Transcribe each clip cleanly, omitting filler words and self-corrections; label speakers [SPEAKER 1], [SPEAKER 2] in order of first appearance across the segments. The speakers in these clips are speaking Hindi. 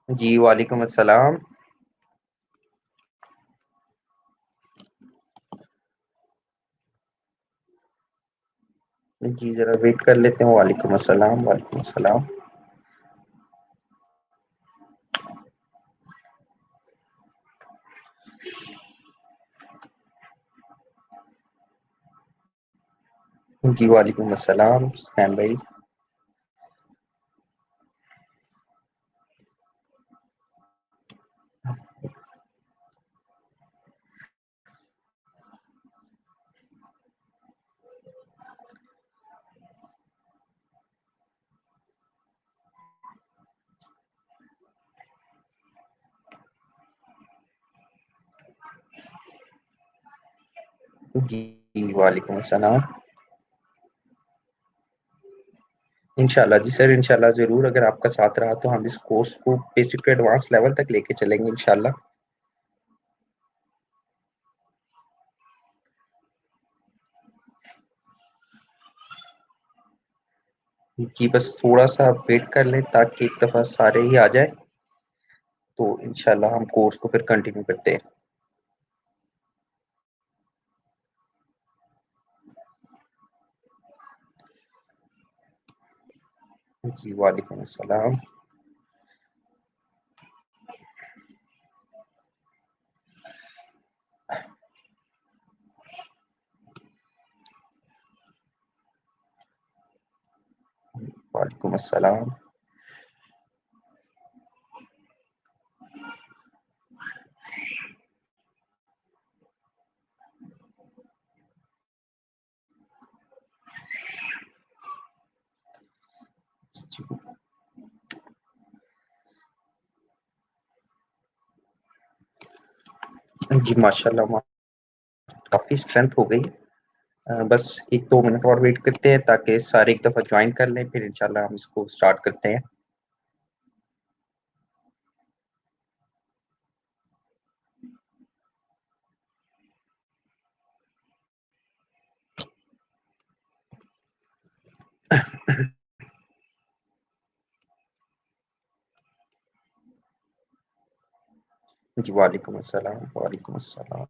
[SPEAKER 1] जी, वालेकुम अस्सलाम। जी, ज़रा वेट कर लेते हैं। वालेकुम अस्सलाम, वालेकुम अस्सलाम। जी, वालेकुम अस्सलाम, सैम भाई। जी, वालेकुम अस्सलाम। इंशाल्लाह जी सर, इंशाल्लाह ज़रूर। अगर आपका साथ रहा तो हम इस कोर्स को बेसिक टू एडवांस लेवल तक लेके चलेंगे इंशाल्लाह। जी, बस थोड़ा-सा वेट कर लें ताकि एक दफ़ा सारे ही आ जाएँ, तो इंशाल्लाह हम कोर्स को फिर कंटिन्यू करते हैं। जी, वालेकुम अस्सलाम। वालेकुम अस्सलाम। जी, माशाल्लाह काफ़ी स्ट्रेंथ हो गई। बस 1-2 मिनट और वेट करते हैं ताकि सारे एक दफ़ा जॉइन कर लें, फिर इंशाल्लाह हम इसको स्टार्ट करते हैं। जी, वालेकुम अस्सलाम, वालेकुम अस्सलाम।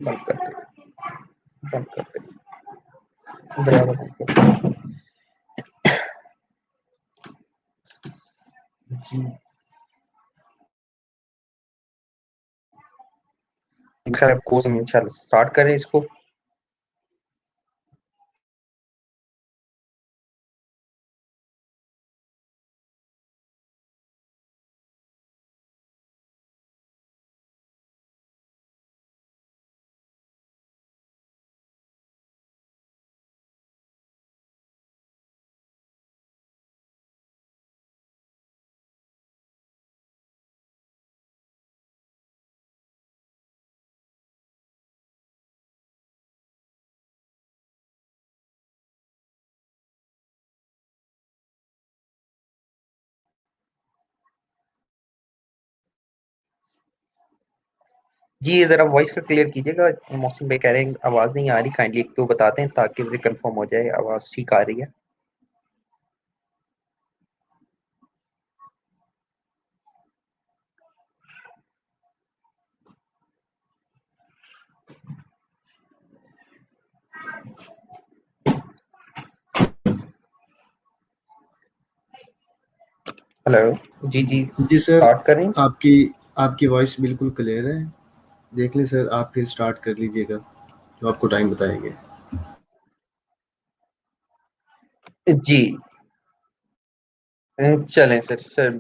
[SPEAKER 1] बंद कर दे, बंद कर दे, दरवाज़ा बंद कर दे। जी, इंशाल्लाह कोर्स हम इंशाल्लाह स्टार्ट करें इसको। जी, ज़रा वॉइस को क्लियर कीजिएगा। मोहसिन भाई कह रहे हैं आवाज़ नहीं आ रही, काइंडली एक तो बता दें ताकि मुझे कंफर्म हो जाए आवाज़ ठीक आ रही है। हेलो, जी, जी,
[SPEAKER 2] जी सर,
[SPEAKER 1] स्टार्ट करें?
[SPEAKER 2] आपकी आपकी वॉइस बिल्कुल क्लियर है। देख लें सर, आप फिर स्टार्ट कर लीजिएगा, तो आपको टाइम बताएंगे।
[SPEAKER 1] जी, चलें सर।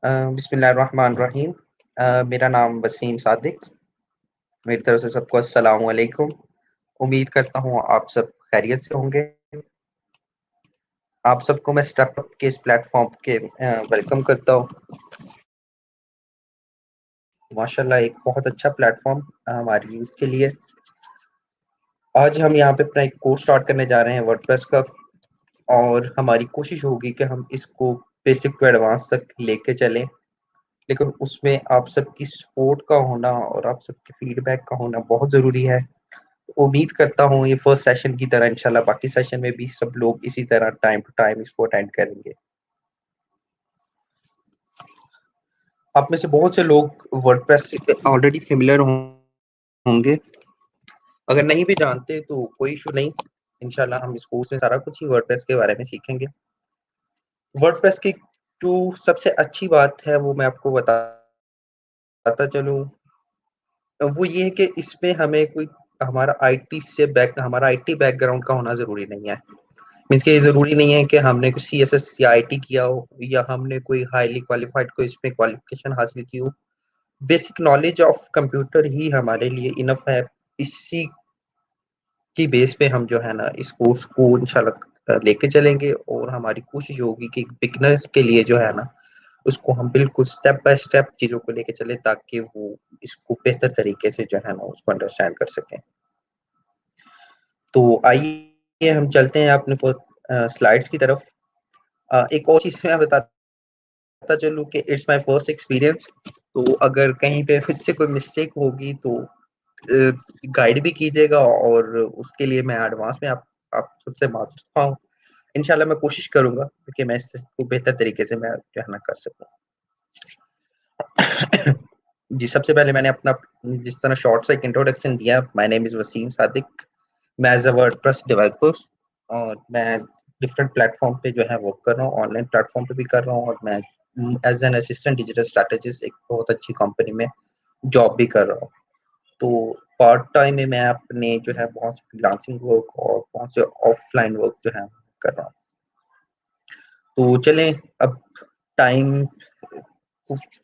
[SPEAKER 1] बिस्मिल्लाहिर्रहमानिर्रहीम। मेरा नाम वसीम सादिक। मेरी तरफ से सबको अस्सलाम वालेकुम। उम्मीद करता हूँ आप सब खैरियत से होंगे। आप सबको मैं स्टेप अप के इस प्लेटफॉर्म के वेलकम करता हूँ। माशाल्लाह एक बहुत अच्छा प्लेटफॉर्म हमारी यूथ के लिए। आज हम यहाँ पे अपना एक कोर्स स्टार्ट करने जा रहे हैं वर्डप्रेस का, और हमारी कोशिश होगी कि हम इसको बेसिक टू एडवांस तक लेके चलें, लेकिन उसमें आप सबकी सपोर्ट का होना और आप सबके फीडबैक का होना बहुत ज़रूरी है। उम्मीद करता हूँ ये फर्स्ट सेशन की तरह इंशाल्लाह बाकी सेशन में भी सब लोग इसी तरह टाइम टू टाइम इसको अटेंड करेंगे। आप में से बहुत से लोग वर्डप्रेस से ऑलरेडी फेमिलियर होंगे, अगर नहीं भी जानते तो कोई इशू नहीं, इंशाल्लाह हम इस कोर्स में सारा कुछ ही वर्डप्रेस के बारे में सीखेंगे। वर्डप्रेस की जो सबसे अच्छी बात है वो मैं आपको बताता चलूँ, वो ये है कि इसमें हमें कोई हमारा आईटी बैकग्राउंड का होना ज़रूरी नहीं है। मीन्स कि ये ज़रूरी नहीं है कि हमने कुछ सीएसएस या आईटी किया हो या हमने कोई हाईली क्वालिफाइड कोई इसमें क्वालिफिकेशन हासिल की हो। बेसिक नॉलेज ऑफ कंप्यूटर ही हमारे लिए इनफ है। इसी की बेस पे हम जो है ना इस कोर्स को इंशाल्लाह लेके चलेंगे, और हमारी कोशिश होगी कि बिगिनर्स के लिए जो है ना उसको हम बिल्कुल स्टेप बाय स्टेप चीज़ों को लेके चले, ताकि वो इसको बेहतर तरीके से जो है ना उसको अंडरस्टैंड कर सकें। तो आइए हम चलते हैं अपने फर्स्ट स्लाइड्स की तरफ। एक और चीज़ मैं बताता चलूँ कि इट्स माय फर्स्ट एक्सपीरियंस, तो अगर कहीं पे मुझसे कोई मिस्टेक होगी तो गाइड भी कीजिएगा, और उसके लिए मैं एडवांस में आप सबसे माफ़ी चाहता हूँ। इंशाल्लाह मैं कोशिश करूँगा कि मैं इसको बेहतर तरीके से मैं जो है ना कर सकूँ। जी, सबसे पहले मैंने अपना जिस तरह शॉर्ट सा एक इंट्रोडक्शन दिया, my name is Waseem Sadiq. मैं एज़ अ वर्डप्रेस डेवलपर, और मैं डिफरेंट प्लेटफ़ॉर्म पे जो है वर्क कर रहा हूँ, ऑनलाइन प्लेटफ़ॉर्म पे भी कर रहा हूँ, और मैं as an assistant digital strategist एक बहुत अच्छी कंपनी में जॉब भी कर रहा हूँ। तो पार्ट टाइम में मैं अपने जो है बहुत से फ्रीलांसिंग वर्क और बहुत से ऑफलाइन वर्क जो है कर रहा हूँ। तो चलें अब टाइम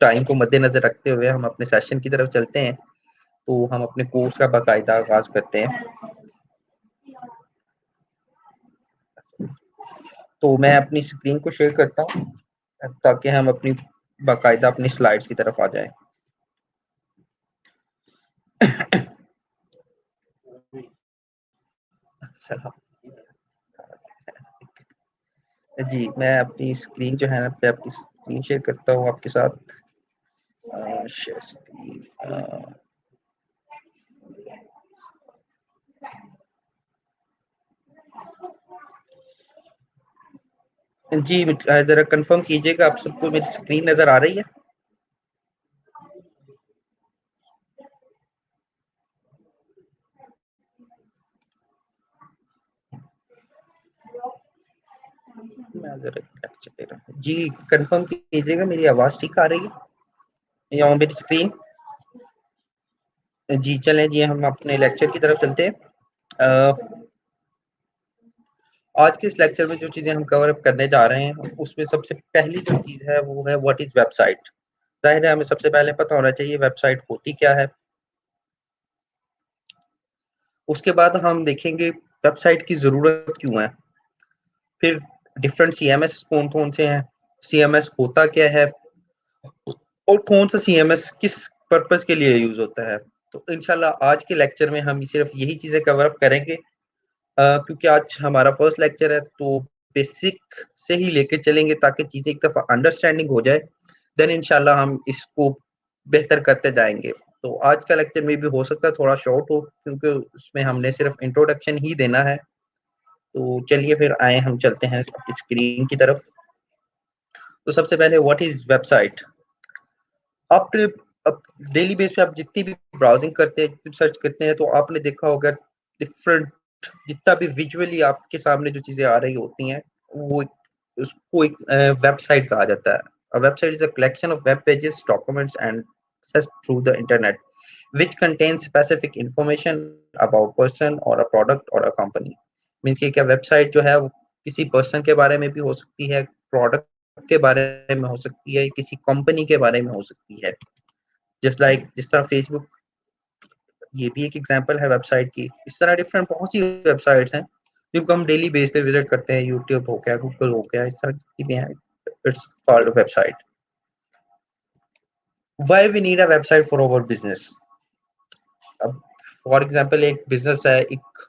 [SPEAKER 1] टाइम को मद्देनज़र रखते हुए हम अपने सेशन की तरफ चलते हैं। तो हम अपने कोर्स का बाकायदा आगाज़ करते हैं। तो मैं अपनी स्क्रीन को शेयर करता हूँ ताकि हम अपनी बाकायदा अपनी स्लाइड्स की तरफ आ जाएँ। जी, मैं अपनी स्क्रीन जो है ना पे अपनी स्क्रीन शेयर करता हूँ आपके साथ। शेयर स्क्रीन जी, ज़रा कंफर्म कीजिएगा आप सबको मेरी स्क्रीन नज़र आ रही है? मैं ज़रा कैप्चर दे रहा हूँ। जी, कंफर्म कीजिएगा मेरी आवाज़ ठीक आ रही है या मेरी स्क्रीन? जी, चलें जी हम अपने लेक्चर की तरफ चलते हैं। आज के इस लेक्चर में जो चीज़ें हम कवर अप करने जा रहे हैं, उसमें सबसे पहली जो चीज़ है वो है व्हाट इज़ वेबसाइट। ज़ाहिर है हमें सबसे पहले पता होना चाहिए वेबसाइट होती क्या है। उसके बाद हम देखेंगे वेबसाइट की ज़रूरत क्यों है। फिर डिफरेंट सीएमएस कौन-कौन से हैं, सीएमएस होता क्या है, और कौन-सा सीएमएस किस पर्पज़ के लिए यूज़ होता है। तो इंशाल्लाह आज के लेक्चर में हम सिर्फ़ यही चीज़ें कवर अप करेंगे, क्योंकि आज हमारा फर्स्ट लेक्चर है, तो बेसिक से ही लेके चलेंगे ताकि चीज़ें एक दफ़ा अंडरस्टैंडिंग हो जाए, देन इंशाल्लाह हम इसको बेहतर करते जाएँगे। तो आज का लेक्चर में भी हो सकता है थोड़ा शॉर्ट हो, क्योंकि उसमें हमने सिर्फ़ इंट्रोडक्शन ही देना है। तो चलिए फिर आएँ हम चलते हैं अपनी स्क्रीन की तरफ। तो सबसे पहले व्हाट इज़ वेबसाइट? आपने अब डेली बेस पे आप जितनी भी ब्राउज़िंग करते हैं, जितनी सर्च करते हैं, तो आपने देखा होगा डिफरेंट जितना भी विजुअली आपके सामने जो चीज़ें आ रही होती हैं, वो उसको एक वेबसाइट कहा जाता है। A website is a collection of web pages, documents and access through the internet which contains specific information about person और अ प्रोडक्ट और अ कंपनी। मीन्स कि क्या वेबसाइट जो है वो किसी पर्सन के बारे में भी हो सकती है, प्रोडक्ट के बारे में हो सकती है, किसी कंपनी के बारे में हो सकती है। जस्ट लाइक जिस तरह फेसबुक, ये भी एक एग्जांपल है वेबसाइट की। इस तरह डिफरेंट बहुत सी वेबसाइट्स हैं जिनको हम डेली बेस पे विजिट करते हैं। यूट्यूब हो गया, गूगल हो गया, इस तरह की चीजें हैं। It's called website. Why we need a website for our business. अब फॉर एग्जांपल एक बिजनेस है, एक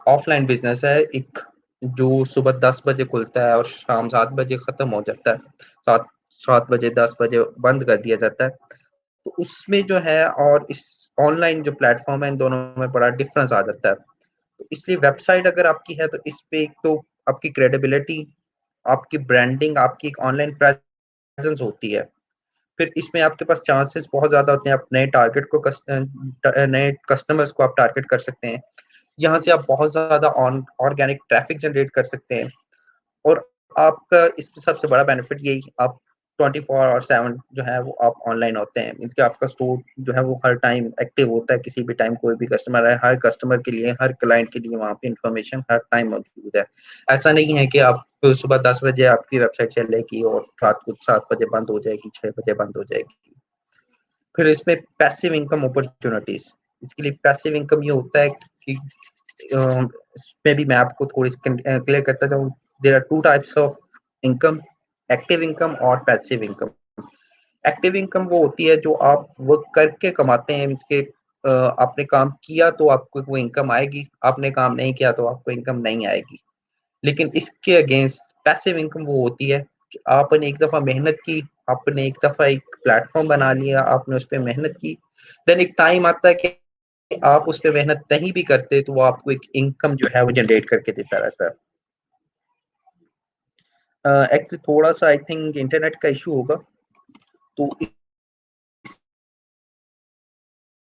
[SPEAKER 1] ऑफलाइन बिजनेस है, एक जो सुबह 10 बजे खुलता है और शाम 7 बजे खत्म हो जाता है, 7 बजे 10 बजे बंद कर दिया जाता है। तो उसमें जो है और इस ऑनलाइन जो प्लेटफॉर्म है, इन दोनों में बड़ा डिफरेंस आ जाता है। तो इसलिए वेबसाइट अगर आपकी है तो इस पे एक तो आपकी क्रेडिबिलिटी, आपकी ब्रांडिंग, आपकी एक ऑनलाइन प्रेजेंस होती है। फिर इसमें आपके पास चांसेस बहुत ज्यादा होते हैं, आप नए टारगेट को नए कस्टमर्स को आप टारगेट कर सकते हैं। यहाँ से आप बहुत ज्यादा ऑर्गेनिक ट्रैफिक जनरेट कर सकते हैं। और आपका इसमें सबसे बड़ा बेनिफिट यही, आप 24/7 जो है वो आप ऑनलाइन होते हैं। मींस कि आपका स्टोर जो है वो हर टाइम एक्टिव होता है। किसी भी टाइम कोई भी कस्टमर है, हर कस्टमर के लिए, हर क्लाइंट के लिए वहाँ पे इंफॉर्मेशन हर टाइम मौजूद है। ऐसा नहीं है कि आप सुबह 10 बजे आपकी वेबसाइट चलेगी और रात को 7 बजे बंद हो जाएगी, 6 बजे बंद हो जाएगी। फिर इसमें पैसिव इनकम अपॉर्चुनिटीज, इसके लिए पैसिव इनकम ये होता है कि इसमें भी मैं आपको थोड़ी क्लियर करता जाऊँ। There are two types of income, active income और पैसिव इनकम। एक्टिव इनकम वो होती है जो आप वर्क करके कमाते हैं, मींस के आपने काम किया तो आपको वो इनकम आएगी, आपने काम नहीं किया तो आपको इनकम नहीं आएगी। लेकिन इसके अगेंस्ट पैसिव इनकम वो होती है कि आपने एक दफा मेहनत की, आपने एक दफा एक प्लेटफॉर्म बना लिया, आपने उस पर मेहनत की, देन एक टाइम आता है कि आप उस पर मेहनत नहीं भी करते तो वो आपको एक इनकम जो है वो जनरेट करके देता रहता है। एक्चुअली थोड़ा सा आई थिंक इंटरनेट का इशू होगा, तो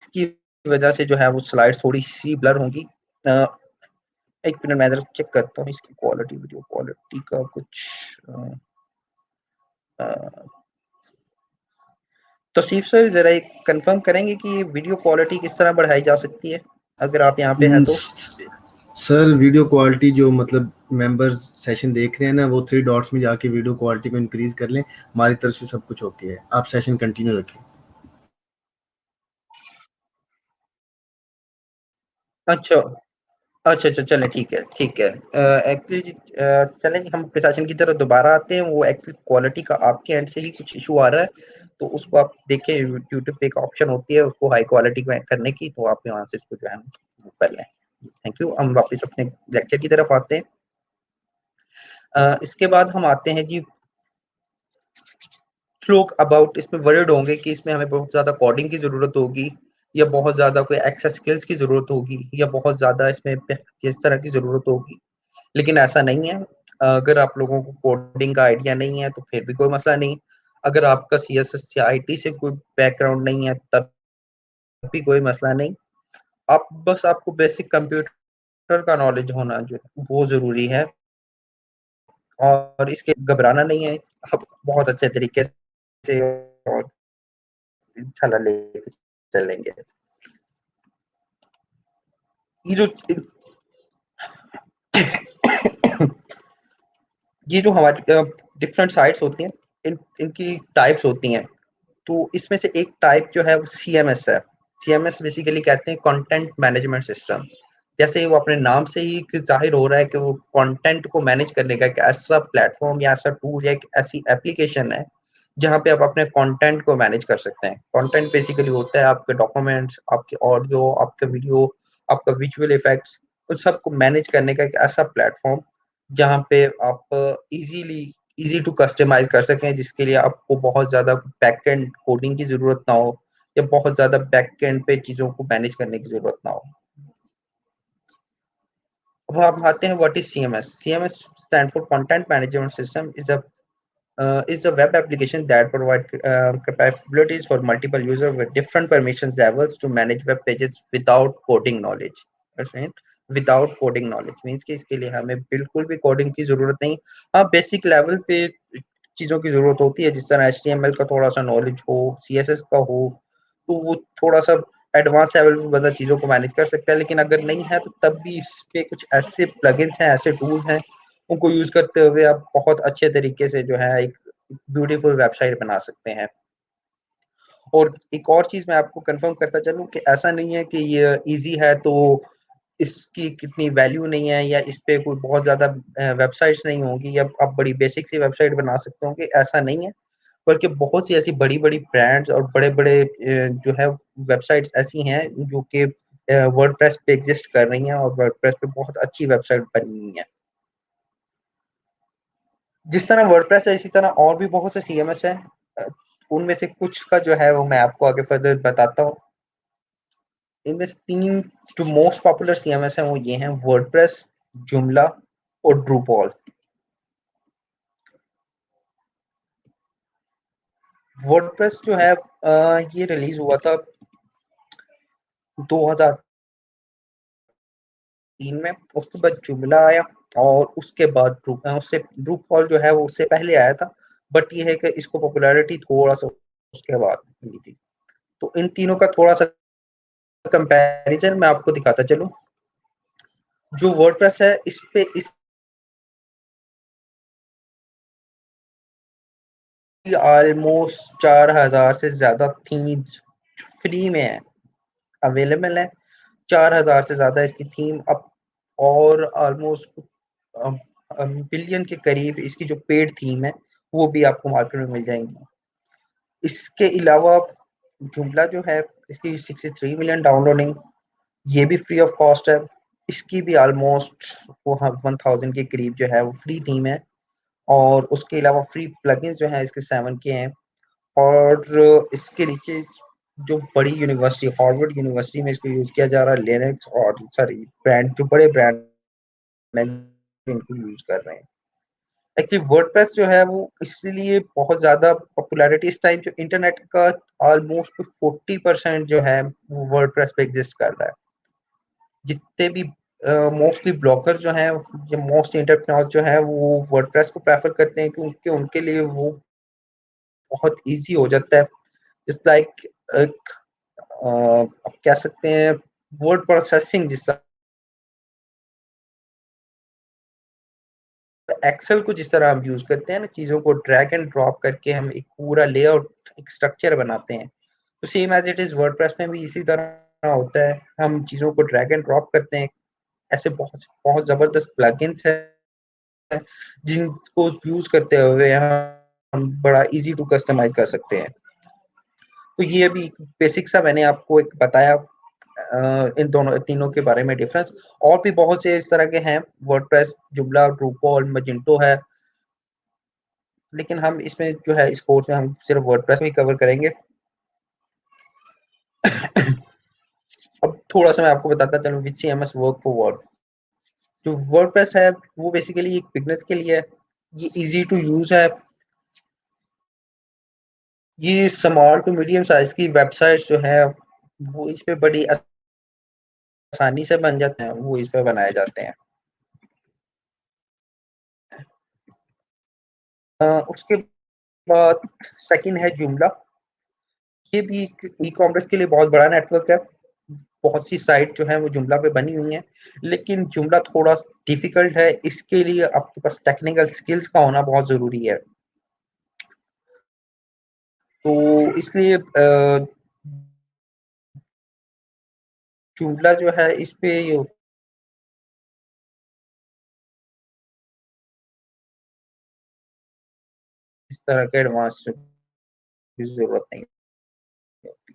[SPEAKER 1] इसकी वजह से जो है वो स्लाइड थोड़ी सी ब्लर होंगी। एक मिनट मैं चेक करता हूँ इसकी क्वालिटी, वीडियो क्वालिटी का कुछ तौसीफ सर जरा एक कंफर्म करेंगे कि ये वीडियो क्वालिटी किस तरह बढ़ाई जा सकती है, अगर आप यहाँ पे हैं तो।
[SPEAKER 2] सर वीडियो क्वालिटी जो मतलब मेंबर्स सेशन देख रहे हैं ना, वो 3 डॉट्स में जाके वीडियो क्वालिटी को इंक्रीज कर लें। हमारी तरफ से सब कुछ ओके है, आप सेशन कंटिन्यू रखें।
[SPEAKER 1] अच्छा अच्छा, चलें, ठीक है ठीक है। एक्चुअली चलें जी, हम प्रशासन की तरफ दोबारा आते हैं। वो एक्चुअली क्वालिटी का आपके एंड से ही कुछ इशू आ रहा है, तो उसको आप देखें। यूट्यूब पे एक ऑप्शन होती है उसको हाई क्वालिटी में करने की, तो आप वहाँ से इसको जो है वो कर लें। Thank you. हम वापस अपने लेक्चर की तरफ आते हैं। इसके बाद हम आते हैं जी, लोग अबाउट इसमें वर्ried होंगे कि इसमें हमें बहुत ज़्यादा कोडिंग की ज़रूरत होगी, या बहुत ज़्यादा कोई एक्स्ट्रा स्किल्स की ज़रूरत होगी, या बहुत ज़्यादा इसमें किस तरह की ज़रूरत होगी। लेकिन ऐसा नहीं है। अगर आप लोगों को कोडिंग का आइडिया नहीं है तो फिर भी कोई मसला नहीं। अगर आपका CSS या IT से कोई बैकग्राउंड नहीं है तब भी कोई मसला नहीं। आप बस आपको बेसिक कंप्यूटर का नॉलेज होना जो वो ज़रूरी है, और इसके घबराना नहीं है। आप बहुत अच्छे तरीके से और इंशाल्लाह लेके चलेंगे। ये जो ये जो हमारी डिफरेंट साइट्स होती हैं, इनकी टाइप्स होती हैं। तो इसमें से एक टाइप जो है वो CMS है। CMS बेसिकली कहते हैं कंटेंट मैनेजमेंट सिस्टम। जैसे वो अपने नाम से ही जाहिर हो रहा है कि वो कंटेंट को मैनेज करने का एक ऐसा प्लेटफॉर्म या ऐसा टूल या एक ऐसी एप्लीकेशन है जहाँ पे आप अपने कंटेंट को मैनेज कर सकते हैं। कंटेंट बेसिकली होता है आपके डॉक्यूमेंट्स, आपके ऑडियो, आपके वीडियो, आपका विजुअल इफेक्ट्स, उन सबको मैनेज करने का एक ऐसा प्लेटफॉर्म जहाँ पे आप इजीली इजी टू कस्टमाइज कर सकें, जिसके लिए आपको बहुत ज़्यादा बैक एंड कोडिंग की ज़रूरत ना हो, या बहुत ज़्यादा बैक एंड पे चीज़ों को मैनेज करने की ज़रूरत ना हो। अब हम आते हैं what is CMS। CMS stand for content management system, is a web application that provide capabilities for multiple users with different permissions levels to manage web pages without coding knowledge। Without coding knowledge means कि इसके लिए हमें बिल्कुल भी कोडिंग की जरूरत नहीं। हाँ, बेसिक लेवल पे चीजों की जरूरत होती है, जिस तरह HTML का थोड़ा सा नॉलेज हो, CSS का हो, तो वो थोड़ा सा एडवांस लेवल पे बंदा चीजों को मैनेज कर सकता है। लेकिन अगर नहीं है तो तब भी इस पे कुछ ऐसे प्लगइन्स हैं, ऐसे टूल्स हैं, उनको यूज करते हुए आप बहुत अच्छे तरीके से जो है एक ब्यूटीफुल वेबसाइट बना सकते हैं। और एक और चीज मैं आपको कंफर्म करता चलूं कि ऐसा नहीं है कि ये इजी है तो इसकी कितनी वैल्यू नहीं है, या इस पे कोई बहुत ज्यादा वेबसाइट्स नहीं होंगी, या आप बड़ी बेसिक सी वेबसाइट बना सकते होंगे, ऐसा नहीं है। बल्कि बहुत सी ऐसी बड़ी-बड़ी ब्रांड्स और बड़े-बड़े जो है वेबसाइट्स ऐसी हैं जो कि वर्डप्रेस पे एग्ज़िस्ट कर रही हैं और वर्डप्रेस पे बहुत अच्छी वेबसाइट बनी हुई हैं। जिस तरह वर्डप्रेस है इसी तरह और भी बहुत से सीएमएस हैं। उनमें से कुछ का जो है वो मैं आपको आगे फर्दर बताता हूँ। इनमें से 3 जो मोस्ट पॉपुलर सीएमएस हैं वो ये हैं वर्डप्रेस, जुमला और ड्रूपॉल। वर्डप्रेस जो है ये रिलीज़ हुआ था 2003 में, उसके बाद जुमला आया और उसके बाद उससे ड्रूपॉल जो है वो उससे पहले आया था, बट ये है कि इसको पॉपुलैरिटी थोड़ा-सा उसके बाद मिली थी। तो इन तीनों का थोड़ा-सा कंपैरिज़न मैं आपको दिखाता चलूँ। जो वर्डप्रेस है इस पे इसकी ऑलमोस्ट 4000 से ज़्यादा थीम्स फ्री में है, अवेलेबल है। 4000 से ज़्यादा इसकी थीम अब और ऑलमोस्ट बिलियन के करीब इसकी जो पेड थीम है, वो भी आपको मार्केट में मिल जाएँगी। इसके अलावा जुमला जो है इसकी 63 मिलियन डाउनलोडिंग, ये भी फ्री ऑफ कॉस्ट है। इसकी भी ऑलमोस्ट वो 1000 के करीब जो है वो फ्री थीम है और उसके अलावा फ्री प्लगइन्स जो हैं इसके 7 के हैं और इसके नीचे जो बड़ी यूनिवर्सिटी हार्वर्ड यूनिवर्सिटी में इसको यूज़ किया जा रहा है लिनक्स और सॉरी ब्रांड जो बड़े ब्रांड हैं इनको यूज़ कर रहे हैं। एक्चुअली वर्डप्रेस जो है वो इसीलिए बहुत ज़्यादा पॉपुलैरिटी इस टाइम जो इंटरनेट का ऑलमोस्ट 40% जो है वो वर्डप्रेस पे एग्ज़िस्ट कर रहा है। जितने भी मोस्टली ब्लॉगर जो हैं या मोस्ट एंटरप्रेन्योर जो हैं वो वर्डप्रेस को प्रेफ़र करते हैं क्योंकि उनके लिए वो बहुत ईज़ी हो जाता है। जस्ट लाइक एक आप कह सकते हैं वर्ड प्रोसेसिंग जिस तरह एक्सेल को जिस तरह हम यूज़ करते हैं ना चीज़ों को ड्रैग एंड ड्रॉप करके हम एक पूरा लेआउट, एक स्ट्रक्चर बनाते हैं। तो same as it is WordPress में भी इसी तरह होता है। हम चीज़ों को ड्रैग एंड ड्रॉप करते हैं। ऐसे बहुत बहुत ज़बरदस्त प्लगइन्स हैं जिनको यूज़ करते हुए हम बड़ा ईज़ी टू कस्टमाइज़ कर सकते हैं। तो ये अभी बेसिक सा मैंने आपको एक बताया इन दोनों तीनों के बारे में डिफरेंस। और भी बहुत से इस तरह के हैं वर्डप्रेस, जुमला, ड्रूपॉल, मजिंटो है। लेकिन हम इसमें जो है इस कोर्स में हम सिर्फ वर्डप्रेस में ही कवर करेंगे। अब थोड़ा-सा मैं आपको बताता चलूँ which CMS work for what. जो वर्डप्रेस है वो बेसिकली एक बिगिनर्स के लिए है। ये ईज़ी टू यूज़ है। ये स्मॉल टू मीडियम साइज़ की वेबसाइट्स जो है वो इस पे बड़ी आसानी से बन जाते हैं, वो इस पे बनाए जाते हैं। उसके बाद सेकंड है जुमला। ये भी एक ई-कॉमर्स के लिए बहुत बड़ा नेटवर्क है। बहुत सी साइट जो है वो जुमला पे बनी हुई हैं, लेकिन जुमला थोड़ा डिफ़िकल्ट है, इसके लिए आपके पास टेक्निकल स्किल्स का होना बहुत ज़रूरी है। तो इसलिए जुमला जो है इस पे ये इस तरह के एडवांस की ज़रूरत नहीं होती।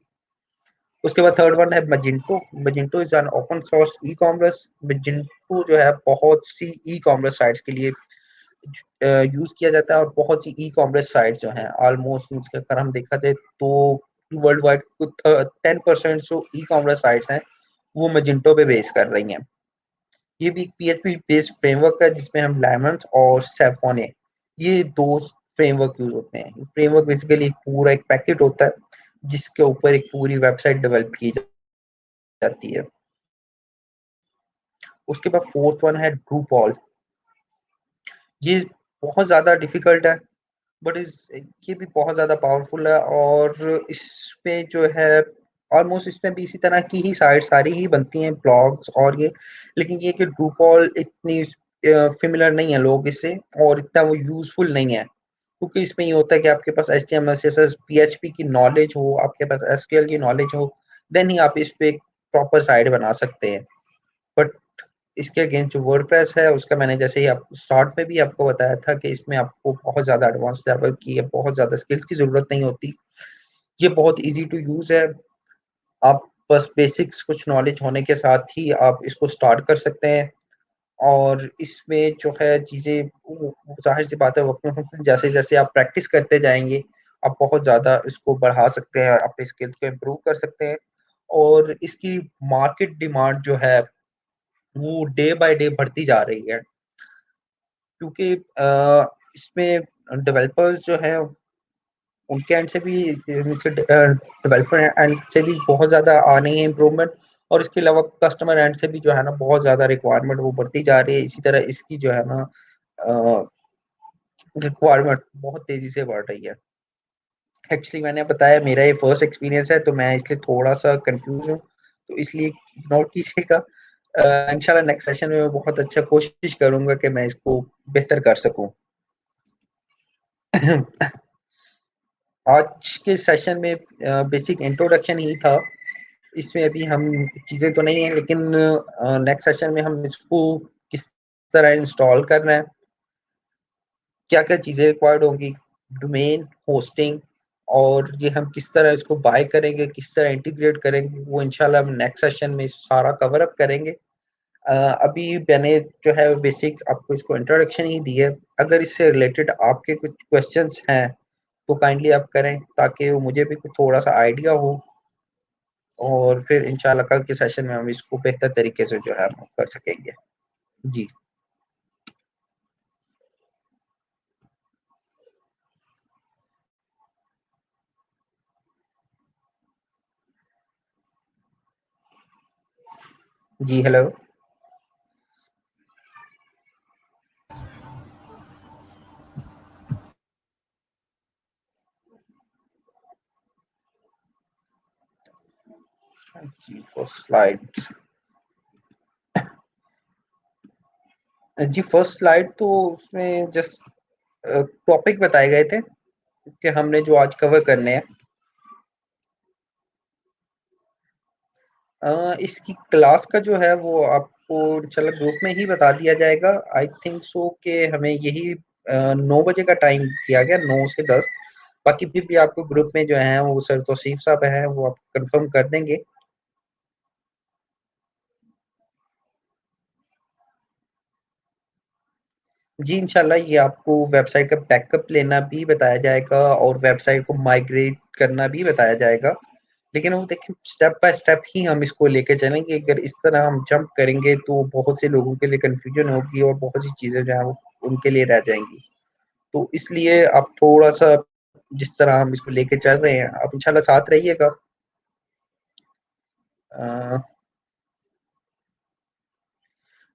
[SPEAKER 1] उसके बाद थर्ड वन है Magento. Magento is an open source ecommerce. Magento जो है बहुत सी ई-कॉमर्स साइट्स के लिए यूज़ किया जाता है और बहुत सी ई-कॉमर्स साइट्स जो हैं ऑलमोस्ट इसके अगर हम देखा जाए तो वर्ल्ड वाइड कुछ 10% जो ई-कॉमर्स साइट्स हैं, वो मजिंटो पे बेस कर रही हैं। ये भी पीएचपी बेस्ड फ्रेमवर्क है जिसमें हम लेमन्स और सैफोने ये 2 फ्रेमवर्क यूज़ होते हैं। फ्रेमवर्क बेसिकली पूरा एक पैकेट होता है, जिसके ऊपर एक पूरी वेबसाइट डेवलप की जाती है। उसके बाद फोर्थ वन है ड्रूपॉल। ये बहुत ज़्यादा डिफ़िकल्ट है, बट ये भी बहुत ज़्यादा पावरफुल है और इसमें जो है ऑलमोस्ट इसमें भी इसी तरह की ही साइट सारी ही बनती हैं ब्लॉग्स और ये, लेकिन ये कि ड्रूपॉल इतनी फ़ैमिलियर नहीं है लोग इससे और इतना वो यूज़फुल नहीं है। क्योंकि इसमें ये होता है कि आपके पास एचटीएमएल, सीएसएस, पीएचपी की नॉलेज हो, आपके पास एसक्यूएल की नॉलेज हो, देन ही आप इस पे एक प्रॉपर साइट बना सकते हैं। बट इसके अगेंस्ट जो वर्डप्रेस है उसका मैंने जैसे ही आप स्टार्ट में भी आपको बताया था कि इसमें आपको बहुत ज़्यादा एडवांस लेवल की या बहुत ज़्यादा स्किल्स की ज़रूरत नहीं होती। ये बहुत ईज़ी टू यूज़ है। आप बस बेसिक्स कुछ नॉलेज होने के साथ ही आप इसको स्टार्ट कर सकते हैं और इसमें जो है चीज़ें वो ज़ाहिर-सी बात है वक़्त-वक़्त जैसे-जैसे आप प्रैक्टिस करते जाएँगे, आप बहुत ज़्यादा इसको बढ़ा सकते हैं, अपने स्किल्स को इम्प्रूव कर सकते हैं और इसकी मार्केट डिमांड जो है, वो डे बाय डे बढ़ती जा रही है। क्योंकि इसमें डेवलपर्स जो हैं, उनके एंड से भी डेवलपर एंड से भी बहुत ज़्यादा आ रही है इम्प्रूवमेंट और इसके अलावा कस्टमर एंड से भी जो है ना बहुत ज़्यादा रिक्वायरमेंट वो बढ़ती जा रही है। इसी तरह इसकी जो है ना अ, रिक्वायरमेंट बहुत तेज़ी से बढ़ रही है। एक्चुअली मैंने बताया मेरा ये फर्स्ट एक्सपीरियंस है तो मैं इसलिए थोड़ा-सा कन्फ्यूज़ हूँ, तो इसलिए इग्नोर कीजिएगा। इंशाल्लाह नेक्स्ट सेशन में मैं बहुत अच्छा कोशिश करूँगा कि मैं इसको बेहतर कर सकूँ। आज के सेशन में बेसिक इंट्रोडक्शन ही था। इसमें अभी हम चीज़ें तो नहीं है लेकिन नेक्स्ट सेशन में हम इसको किस तरह इंस्टॉल करना है, क्या-क्या चीज़ें रिक्वायर्ड होंगी, डोमेन, होस्टिंग और ये हम किस तरह इसको बाय करेंगे, किस तरह इंटीग्रेट करेंगे, वो इंशाल्लाह हम नेक्स्ट सेशन में सारा कवर अप करेंगे। अभी मैंने जो है बेसिक आपको इसको इंट्रोडक्शन ही दी है। अगर इससे रिलेटेड आपके कुछ क्वेश्चन्स हैं, तो काइंडली आप करें ताकि मुझे भी कुछ थोड़ा-सा आइडिया हो और फिर इंशाल्लाह कल के सेशन में हम इसको बेहतर तरीके से जो है हम कर सकेंगे। जी। जी, हेलो। जी, फर्स्ट स्लाइड। जी, फर्स्ट स्लाइड तो उसमें जस्ट टॉपिक बताए गए थे कि हमने जो आज कवर करने हैं। इसकी क्लास का जो है वो आपको इंशाल्लाह ग्रुप में ही बता दिया जाएगा। आई थिंक सो कि हमें यही 9 बजे का टाइम दिया गया 9 से 10। बाकी फिर भी आपको ग्रुप में जो है वो सर तौसीफ साहब हैं वो आपको कन्फर्म कर देंगे। जी, इंशाल्लाह ये आपको वेबसाइट का बैकअप लेना भी बताया जाएगा और वेबसाइट को माइग्रेट करना भी बताया जाएगा। लेकिन वो देखिए स्टेप बाय स्टेप ही हम इसको लेके चलेंगे। अगर इस तरह हम जंप करेंगे तो बहुत से लोगों के लिए कन्फ्यूजन होगी और बहुत सी चीज़ें जो हैं वो उनके लिए रह जाएँगी। तो इसलिए आप थोड़ा-सा जिस तरह हम इसको लेके चल रहे हैं, आप इंशाल्लाह साथ रहिएगा। अ,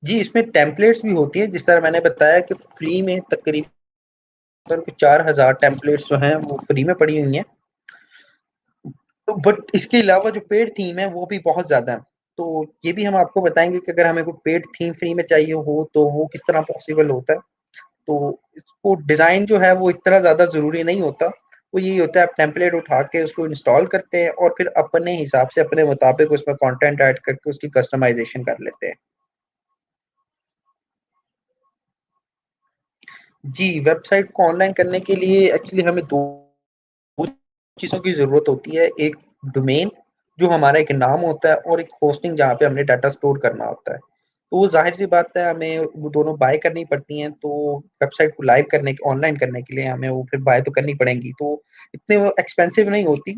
[SPEAKER 1] जी, इसमें टेम्पलेट्स भी होती हैं, जिस तरह मैंने बताया कि फ्री में तकरीबन 4000 टेम्पलेट्स जो हैं वो फ्री में पड़ी हुई हैं। तो बट इसके अलावा जो पेड थीम है वो भी बहुत ज़्यादा है। तो ये भी हम आपको बताएँगे कि अगर हमें कोई पेड थीम फ्री में चाहिए हो तो वो किस तरह पॉसिबल होता है। तो इसको डिज़ाइन जो है वो इतना ज़्यादा ज़रूरी नहीं होता। वो यही होता है आप टेम्पलेट उठा के उसको इंस्टॉल करते हैं और फिर अपने हिसाब से अपने मुताबिक उसमें कंटेंट ऐड करके उसकी कस्टमाइज़ेशन कर लेते हैं। जी, वेबसाइट को ऑनलाइन करने के लिए एक्चुअली हमें 2 चीज़ों की ज़रूरत होती है। एक डोमेन जो हमारा एक नाम होता है और एक होस्टिंग जहाँ पे हमने डाटा स्टोर करना होता है। तो ज़ाहिर-सी बात है हमें वो दोनों बाय करनी पड़ती हैं, तो वेबसाइट को लाइव करने ऑनलाइन करने के लिए हमें वो फिर बाय तो करनी पड़ेंगी। तो इतने वो एक्सपेंसिव नहीं होती।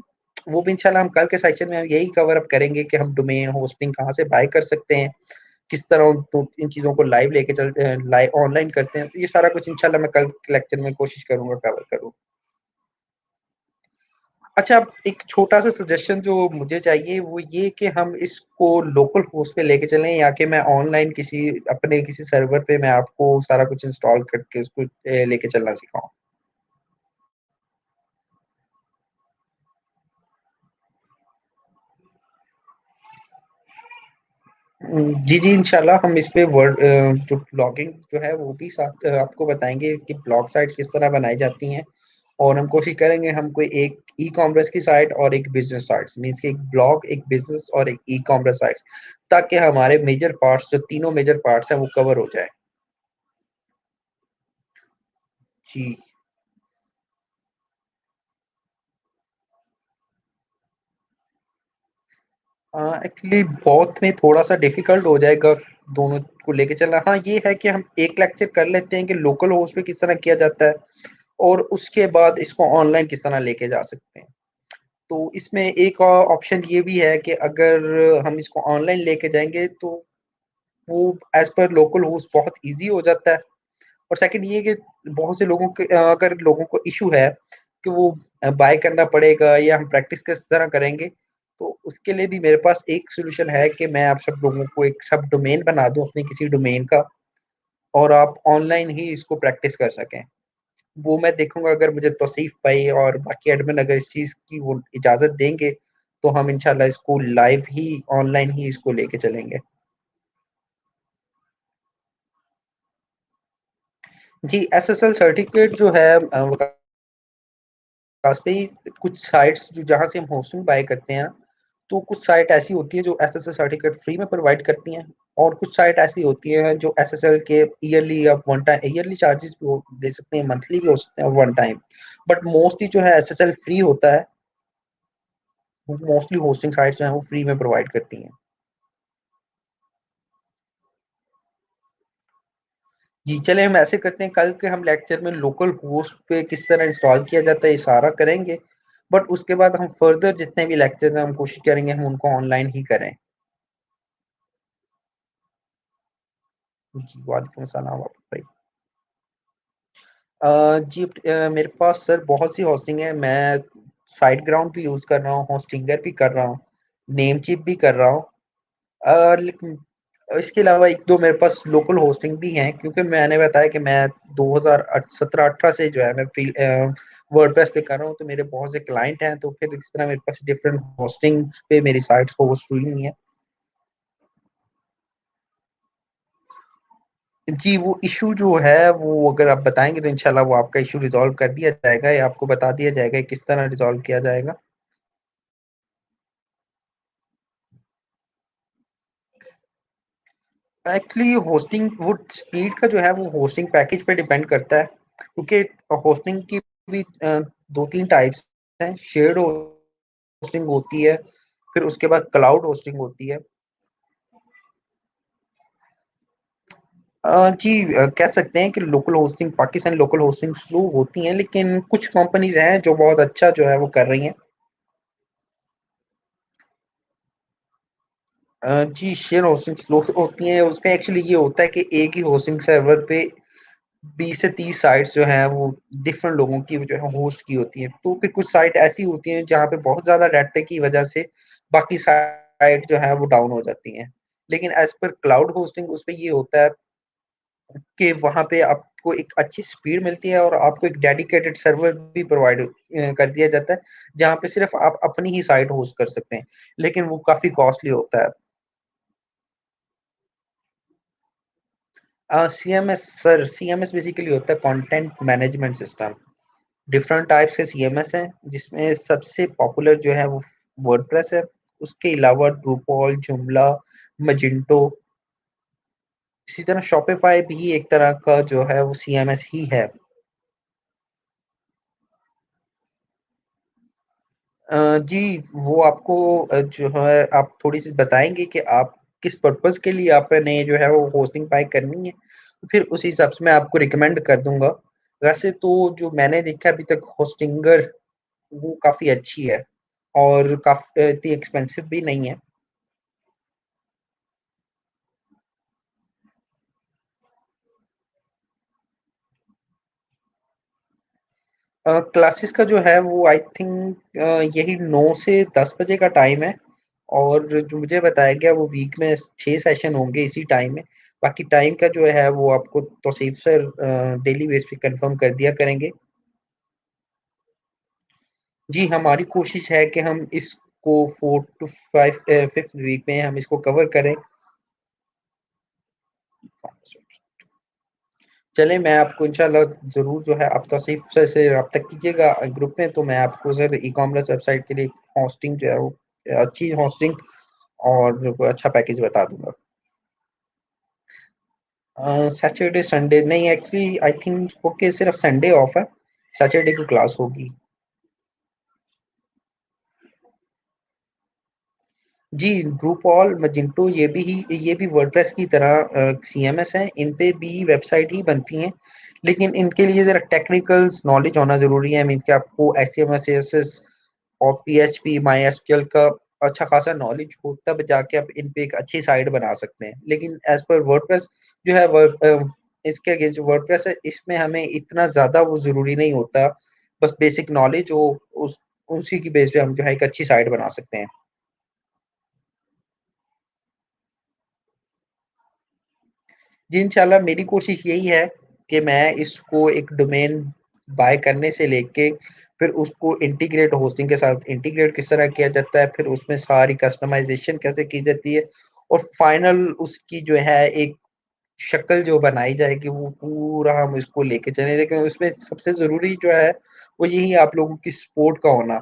[SPEAKER 1] वो भी इंशाल्लाह हम कल के सेक्शन में हम यही कवर अप करेंगे कि हम डोमेन, होस्टिंग कहाँ से बाय कर सकते हैं, किस तरह उन इन चीज़ों को लाइव लेके चलते हैं, ऑनलाइन करते हैं। तो ये सारा कुछ इंशाल्लाह मैं कल के लेक्चर में कोशिश करूँगा कवर करूँ। अच्छा, एक छोटा-सा सजेशन जो मुझे चाहिए वो ये कि हम इसको लोकल होस्ट पे लेके चलें या कि मैं ऑनलाइन किसी अपने किसी सर्वर पे मैं आपको सारा कुछ इंस्टॉल करके उसको लेके चलना सिखाऊँ? जी, जी, इंशाल्लाह हम इस पे जो ब्लॉगिंग जो है वो भी साथ आपको बताएँगे कि ब्लॉग साइट्स किस तरह बनाई जाती हैं और हम कोशिश करेंगे हम कोई एक ई कॉमर्स की साइट और एक बिजनेस साइट, मीन्स एक ब्लॉग, एक बिजनेस और एक ई कॉमर्स साइट, ताकि हमारे मेजर पार्ट्स, जो तीनों मेजर पार्ट्स हैं, वो कवर हो जाए। जी। एक्चुअली बहुत में थोड़ा-सा डिफ़िकल्ट हो जाएगा दोनों को लेके चलना। हाँ, ये है कि हम एक लेक्चर कर लेते हैं कि लोकल होस्ट पे किस तरह किया जाता है और उसके बाद इसको ऑनलाइन किस तरह लेके जा सकते हैं। तो इसमें एक ऑप्शन ये भी है कि अगर हम इसको ऑनलाइन लेके जाएँगे तो वो एज़ पर लोकल होस्ट बहुत ईज़ी हो जाता है। और सेकंड ये कि बहुत से लोगों के अगर लोगों को इश्यू है कि वो बाय करना पड़ेगा या हम प्रैक्टिस किस तरह करेंगे, तो उसके लिए भी मेरे पास एक सॉल्यूशन है कि मैं आप सब लोगों को एक सब डोमेन बना दूँ अपने किसी डोमेन का और आप ऑनलाइन ही इसको प्रैक्टिस कर सकें। वो मैं देखूँगा, अगर मुझे तौसीफ़ भाई और बाकी एडमिन अगर इस चीज़ की वो इजाज़त देंगे, तो हम इंशाल्लाह इसको लाइव ही ऑनलाइन ही इसको लेके चलेंगे। जी, एसएसएल सर्टिफ़िकेट जो है पास पे ही कुछ साइट्स जो जहाँ से हम होस्टिंग बाय करते हैं, तो कुछ साइट ऐसी होती है जो एसएसएल सर्टिफ़िकेट फ्री में प्रोवाइड करती हैं और कुछ साइट ऐसी होती है जो एसएसएल के ईयरली या वन टाइम ईयरली चार्जेस भी हो दे सकते हैं, मंथली भी हो सकते हैं, वन टाइम। बट मोस्टली जो है एसएसएल फ्री होता है, मोस्टली होस्टिंग साइट्स जो हैं वो फ्री में प्रोवाइड करती हैं। जी, चलें हम ऐसे करते हैं, कल के हम लेक्चर में लोकल होस्ट पे किस तरह इंस्टॉल किया जाता है, ये सारा करेंगे। बट उसके बाद हम फर्दर जितने भी लेक्चर्स हैं, हम कोशिश करेंगे हम उनको ऑनलाइन ही करें। जी, वालेकुम अस्सलाम भाई। जी, मेरे पास सर बहुत सी होस्टिंग है। मैं साइट ग्राउंड भी यूज़ कर रहा हूँ, होस्टिंगर भी कर रहा हूँ, नेमचीप भी कर रहा हूँ। लेकिन इसके अलावा 1-2 मेरे पास लोकल होस्टिंग भी हैं, क्योंकि मैंने बताया कि मैं 2017-18 से जो है मैं वर्डप्रेस पे कर रहा हूँ, तो मेरे बहुत से क्लाइंट हैं, तो फिर इस तरह मेरे पास डिफरेंट होस्टिंग पे मेरी साइट्स होस्ट हुई हुई हैं। जी, वो इश्यू जो है वो अगर आप बताएँगे तो इंशाल्लाह वो आपका इश्यू रिज़ॉल्व कर दिया जाएगा या आपको बता दिया जाएगा किस तरह रिज़ॉल्व किया जाएगा। एक्चुअली होस्टिंग वो स्पीड का जो है वो होस्टिंग पैकेज पे डिपेंड करता है, क्योंकि होस्टिंग की भी 2-3 टाइप्स हैं। शेयर्ड होस्टिंग होती है, फिर उसके बाद क्लाउड होस्टिंग होती है। जी, कह सकते हैं कि local hosting, Pakistan local hosting slow होती हैं, लेकिन कुछ कंपनीज़ हैं जो बहुत अच्छा जो है वो कर रही हैं। जी, शेयर होस्टिंग स्लो होती हैं, उसमें एक्चुअली ये होता है कि एक ही होस्टिंग सर्वर पे 20 से 30 साइट्स जो हैं वो डिफरेंट लोगों की जो है होस्ट की होती हैं। तो फिर कुछ साइट ऐसी होती हैं जहाँ पे बहुत ज़्यादा डाटा की वजह से बाकी साइट जो है वो डाउन हो जाती हैं। लेकिन एज़ पर क्लाउड होस्टिंग उसपे ये होता है कि वहाँ पे आपको एक अच्छी स्पीड मिलती है और आपको एक डेडिकेटेड सर्वर भी प्रोवाइड कर दिया जाता है, जहाँ पे सिर्फ़ आप अपनी ही साइट होस्ट कर सकते हैं। लेकिन वो काफ़ी कॉस्टली होता है। सीएमएस सर, सीएमएस बेसिकली होता है content management system. Different types के सीएमएस हैं, जिसमें सबसे पॉपुलर जो है वो वर्डप्रेस है। उसके अलावा ड्रूपॉल, जोomla, magento, इसी तरह शॉपिफाई भी एक तरह का जो है वो सीएमएस ही है। जी, वो आपको जो है आप थोड़ी-सी बताएँगे कि आप किस पर्पज़ के लिए आपने जो है वो होस्टिंग पाई करनी है, तो फिर उस हिसाब से मैं आपको रिकमेंड कर दूँगा। वैसे तो जो मैंने देखा है अभी तक होस्टिंगर वो काफ़ी अच्छी है और इतनी एक्सपेंसिव भी नहीं है। क्लासेस का जो है वो आई थिंक यही 9 से 10 बजे का टाइम है और जो मुझे बताया गया वो वीक में 6 सेशन होंगे इसी टाइम में। बाकी टाइम का जो है वो आपको तौसीफ सर डेली बेस पे कंफर्म कर दिया करेंगे। जी, हमारी कोशिश है कि हम इसको 4 टू 5 5th वीक में हम इसको कवर करें। चले, मैं आपको इंशाल्लाह ज़रूर जो है आप तौसीफ़ सर से रब्ता कीजिएगा ग्रुप में, तो मैं आपको सर ई-कॉमर्स वेबसाइट के लिए होस्टिंग जो है वो अच्छी होस्टिंग और कोई अच्छा पैकेज बता दूँगा। सैटरडे संडे नहीं, एक्चुअली आई थिंक ओके सिर्फ संडे ऑफ है, सैटरडे को क्लास होगी। जी, ड्रूपॉल, मजिंटो ये भी वर्डप्रेस की तरह सीएमएस हैं, इन पे भी वेबसाइट ही बनती हैं, लेकिन इनके लिए ज़रा टेक्निकल नॉलेज होना ज़रूरी है, मीन्स कि आपको एचटीएमएल, सीएसएस और पीएचपी, माईएसक्यूएल का अच्छा खासा नॉलेज हो, तब जाके आप इन पे एक अच्छी साइट बना सकते हैं। लेकिन एज़ पर वर्डप्रेस जो है इसके अगेंस्ट जो वर्डप्रेस है, इसमें हमें इतना ज़्यादा वो ज़रूरी नहीं होता, बस बेसिक नॉलेज हो, उसी की बेस पे हम जो है एक अच्छी साइट बना सकते हैं। जी, इंशाल्लाह मेरी कोशिश यही है कि मैं इसको एक डोमेन बाय करने से लेके फिर उसको इंटीग्रेट होस्टिंग के साथ इंटीग्रेट किस तरह किया जाता है, फिर उसमें सारी कस्टमाइज़ेशन कैसे की जाती है और फाइनल उसकी जो है एक शक्ल जो बनाई जाएगी वो पूरा हम इसको लेके चलें। लेकिन उसमें सबसे ज़रूरी जो है वो यही आप लोगों की सपोर्ट का होना।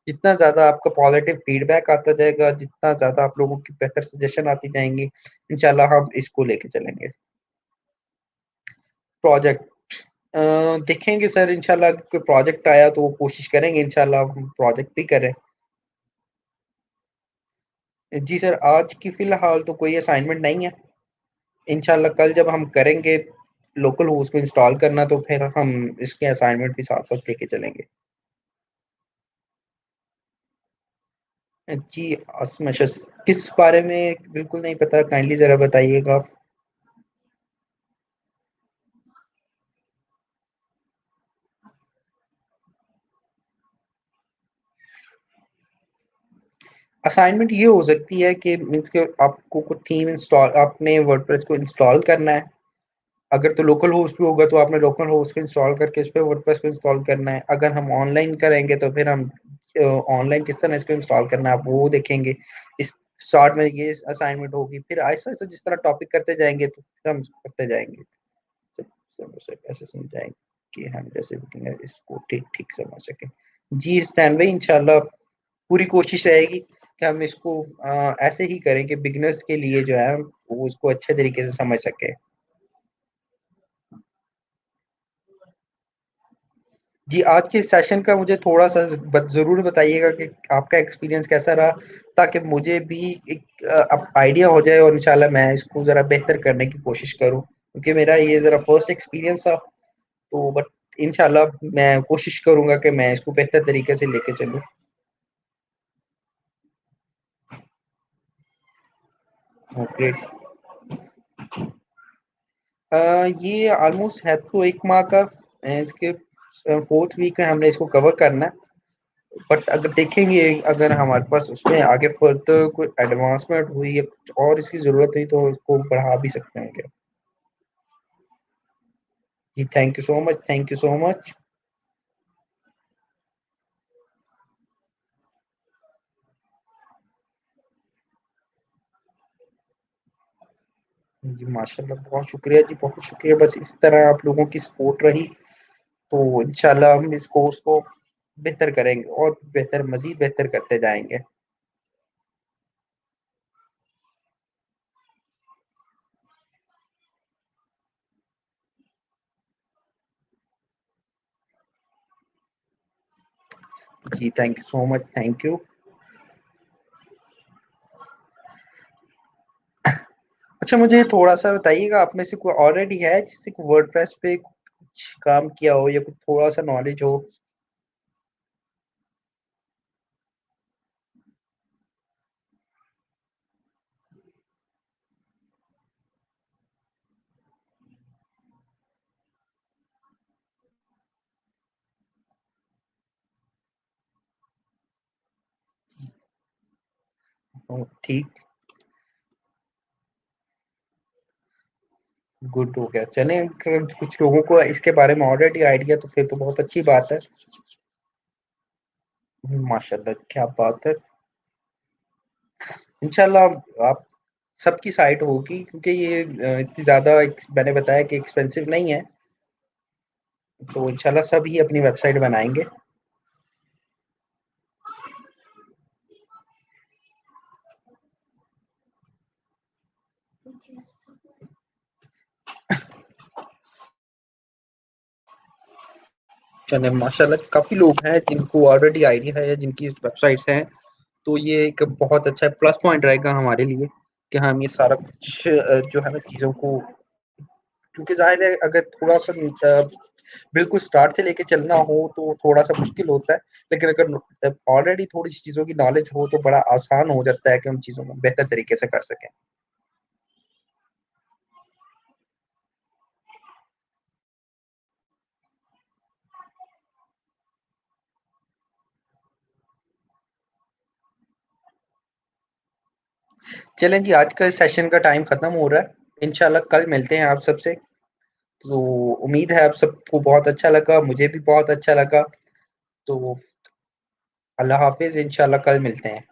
[SPEAKER 1] जितना ज़्यादा आपका पॉज़िटिव फीडबैक आता जाएगा, जितना ज़्यादा आप लोगों की बेहतर सजेशन आती जाएँगी, इंशाल्लाह हम इसको लेके चलेंगे। प्रोजेक्ट अ, देखेंगे सर इंशाल्लाह कोई प्रोजेक्ट आया तो वो कोशिश करेंगे इंशाल्लाह हम प्रोजेक्ट भी करें। जी सर, आज की फ़िलहाल तो कोई असाइनमेंट नहीं है। इंशाल्लाह कल जब हम करेंगे लोकल होस्ट को इंस्टॉल करना तो फिर हम इसके असाइनमेंट भी साथ-साथ लेके चलेंगे। जी, असमशस किस बारे में बिल्कुल नहीं पता, काइंडली ज़रा बताइएगा? असाइनमेंट ये हो सकती है कि मीन्स कि आपको कुछ थीम इंस्टॉल आपने वर्डप्रेस को इंस्टॉल करना है। अगर तो लोकल होस्ट पे होगा तो आपने लोकल होस्ट को इंस्टॉल करके इस पे वर्डप्रेस को इंस्टॉल करना है। अगर हम ऑनलाइन करेंगे तो फिर हम ऑनलाइन किस तरह इसको इंस्टॉल करना है आप वो देखेंगे। इस स्टार्ट में ये असाइनमेंट होगी, फिर आहिस्ता-आहिस्ता जिस तरह टॉपिक करते जाएँगे तो फिर हम करते जाएँगे। सब सब ऐसे समझाएँ कि हम जैसे भी इसको ठीक-ठीक समझ सकें। जी, स्टैन भाई इंशाल्लाह पूरी कोशिश रहेगी कि हम इसको ऐसे ही करें कि बिगिनर्स के लिए जो है वो उसको अच्छे तरीके से समझ सकें। जी, आज के सेशन का मुझे थोड़ा-सा ज़रूर बताइएगा कि आपका एक्सपीरियंस कैसा रहा? ताकि मुझे भी एक अब आइडिया हो जाए और इंशाल्लाह मैं इसको ज़रा बेहतर करने की कोशिश करूँ। क्योंकि मेरा ये ज़रा फर्स्ट एक्सपीरियंस था, तो बट इंशाल्लाह मैं कोशिश करूँगा कि मैं इसको बेहतर तरीके से लेके चलूँ। ग्रेट। ये ऑलमोस्ट है तो 1 माह का इसके 4th वीक में हमने इसको कवर करना है। बट अगर देखेंगे अगर हमारे पास उसमें आगे फर्दर कोई एडवांसमेंट हुई या कुछ और इसकी ज़रूरत हुई तो उसको बढ़ा भी सकते हैं क्या? जी, थैंक यू सो मच। जी, माशाल्लाह बहुत शुक्रिया जी, बहुत शुक्रिया। बस इस तरह आप लोगों की सपोर्ट रही तो इंशाल्लाह हम इस कोर्स को बेहतर करेंगे और बेहतर मज़ीद बेहतर करते जाएँगे। जी, thank you so much, thank you. अच्छा मुझे थोड़ा-सा बताइएगा आप में से कोई ऑलरेडी है जिससे कि वर्डप्रेस पे कुछ काम किया हो या कुछ थोड़ा-सा नॉलेज हो? ठीक, गुड हो गया। चलें अगर कुछ लोगों को इसके बारे में ऑलरेडी आइडिया तो फिर तो बहुत अच्छी बात है। माशाल्लाह क्या बात है। इंशाल्लाह आप सबकी साइट होगी क्योंकि ये इतनी ज़्यादा मैंने बताया कि एक्सपेंसिव नहीं है। तो इंशाल्लाह सब ही अपनी वेबसाइट बनाएंगे। चले माशाल्लाह काफी लोग हैं जिनको ऑलरेडी आइडिया है या जिनकी वेबसाइट्स हैं, तो ये एक बहुत अच्छा प्लस पॉइंट रहेगा हमारे लिए कि हम ये सारा कुछ जो है ना चीज़ों को, क्योंकि ज़ाहिर है अगर थोड़ा-सा बिल्कुल स्टार्ट से लेके चलना हो तो थोड़ा-सा मुश्किल होता है, लेकिन अगर ऑलरेडी थोड़ी-सी चीज़ों की नॉलेज हो तो बड़ा आसान हो जाता है कि हम चीज़ों को बेहतर तरीके से कर सकें। चलें जी, आज का सेशन का टाइम खत्म हो रहा है। इंशाल्लाह कल मिलते हैं आप सबसे। तो उम्मीद है आप सबको बहुत अच्छा लगा, मुझे भी बहुत अच्छा लगा। तो अल्लाह हाफ़िज़, इंशाल्लाह कल मिलते हैं।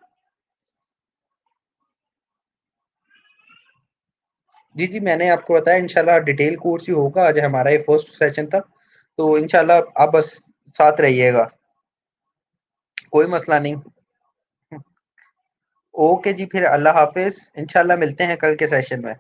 [SPEAKER 1] जी, जी, मैंने आपको बताया इंशाल्लाह डिटेल कोर्स ही होगा, आज हमारा ये फर्स्ट सेशन था। तो इंशाल्लाह आप बस साथ रहिएगा, कोई मसला नहीं। ओके जी, फिर अल्लाह हाफ़िज़, इंशाल्लाह मिलते हैं कल के सेशन में।